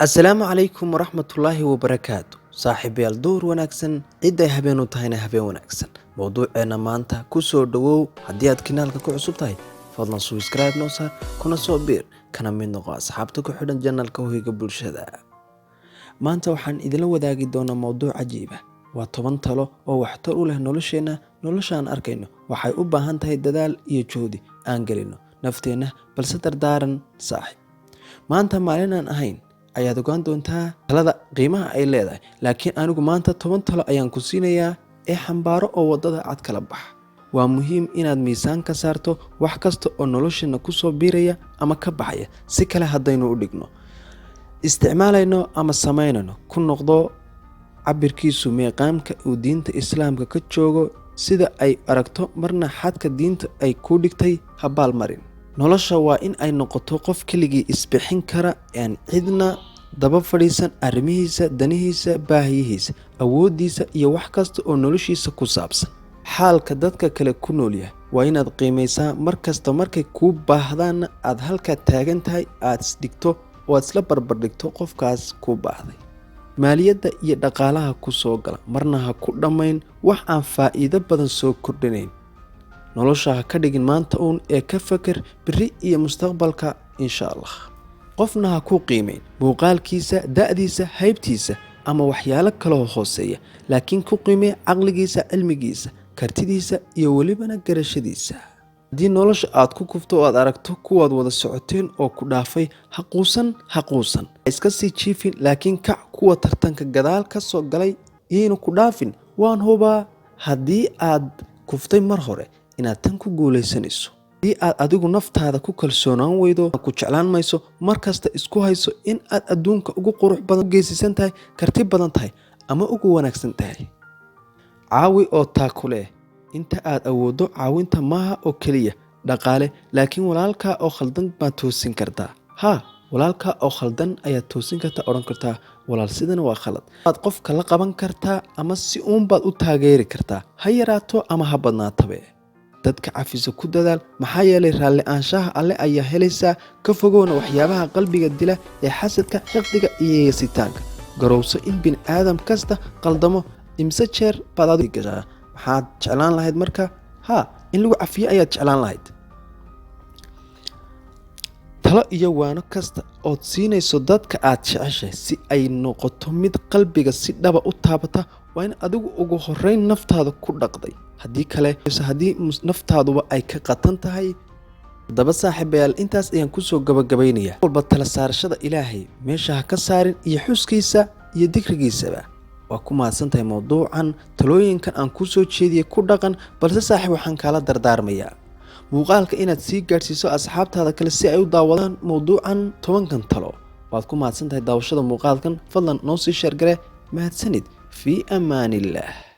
Asalaamu calaykum waraxmatullaahi wabarakaatu. Saaxiibayaal door wanaagsan cid ay habeen u tahayna habeen wanaagsan. Mowduuceena maanta ku soo dhawow haddii aad kanaalka ku cusub tahay. Fadlan subscribe noo saar kuna soo biir kana mid noqo asxaabta ku xidhan channelka hoyga bulshada. Maanta waxaan idinla wadaagi doonaa mowduuc cajiib ah. Waa 10 talo oo waxtar u leh nolosheena, noloshaan arkayno. Waxay u baahan tahay dadaal iyo joodi aan gelino nafteena balse dardaaran saaxiib. Maanta maalin aan ahayn ayaad ogaan doontaa talada qiimaha ay leedahay, laakiin anigu maanta 10 talo ayaan ku siinayaa ee xambaaro oo wadada cad kala bax. Waa muhiim inaad miisaan ka saarto wax kasta oo nolosheena ku soo biiraya ama ka baxaya si kale haddaynu u dhigno. Isticmaalayno ama samaynayno ku noqdo cabirkiisu meeqaamka uu diinta islaamka ka joogo sida ay aragto marna xadka diinta ay ku dhigtay habaal marin. Nolosha waa in ay noqoto qof keligii isbixin kara aan cidna daba fadhiisan arrimihiisa, danihiisa, baahiyihiisa, awoodiisa iyo wax kasta oo noloshiisa ku saabsan. Xaalka dadka kale ku nool yahay waa inaad qiimeysaa markasta markay kuu baahdaan aad halka taagan tahay aad isdhigto oo aad isla barbar dhigto qofkaas kuu baahday. Maaliyadda iyo dhaqaalaha ku soo gala marna ha ku dhamayn wax aan faa'iido badan soo kordhinayn. Nolosha ha ka dhigin maanta uun ee ka fakar biri iyo mustaqbalka insha Allah. Qofna ha ku qiimeyn muuqaalkiisa, da'diisa, haybtiisa ama waxyaalo kale oo hooseeya, laakiin ku qiimee caqligiisa, cilmigiisa, kartidiisa iyo welibana garashadiisa. Haddii nolosha aad ku kufto oo aad aragto kuwaad wada socoteen oo ku dhaafay, ha quusan. Iska sii jiifin, laakiin kac kuwa tartanka gadaal ka soo galay iyayna ku dhaafin. Waan hubaa haddii aad kuftay mar hore inaad tan ku guuleysanayso. Haddii aad adigu naftaada ku kalsoonaan weydo ku jeclaan mayso, markasta isku hayso in aad adduunka ugu qurux badan, geesisan tahay, karti badan tahay ama ugu wanaagsan tahay. Caawi oo taakule inta aad awoodo. Caawinta maaha oo keliya dhaqaale, laakiin walaalka oo khaldan baad toosin kartaa. Walaalka oo khaldan ayaad toosin kartaa, oran kartaa walaal sidana waa khalad. Aad qofka la qaban kartaa ama si uun baad u taageeri kartaa, ha yaraato ama ha badnaatabe. Dadka cafisa ku dadaal, maxaa yeelay raalli aanshaha alle ayaa helaysaa. Ka fogowna waxyaabaha qalbiga dila ee xasadka, xiqdiga iyo yeesitaanka. Garowso in bin aadam kasta qaldamo. Imse jeer baad adigu gashaa. Maxaad jeclaan lahayd marka? In lagu cafiyo ayaad jeclaan lahayd. Talo iyo waano kasta ood siinayso dadka aad jeceshahay si ay noqoto mid qalbiga si dhaba u taabata, waa in adigu ugu horeyn naftaada ku dhaqday. Haddii naftaaduba ay ka qatan tahay. Haddaba saaxiibayaal, intaas ayaan ku soo gabagabaynayaa. Walba tala saarashada Ilaahay meesha ha ka saarin iyo xuskiisa iyo dikrigiisaba. Waa ku mahadsantahay mowduucan. Talooyinkan aan ku soo jeediyay ku dhaqan, balse saaxiib waxaan kala dardaarmayaa muuqaalka inaad sii gaarsiiso asxaabtaada kale si ay u daawadaan mowduucan 10 talo. Waad ku mahadsantahay daawashada muuqaalkan. Fadlan noo sii share garee. Mahadsanid. Fi amaanillah.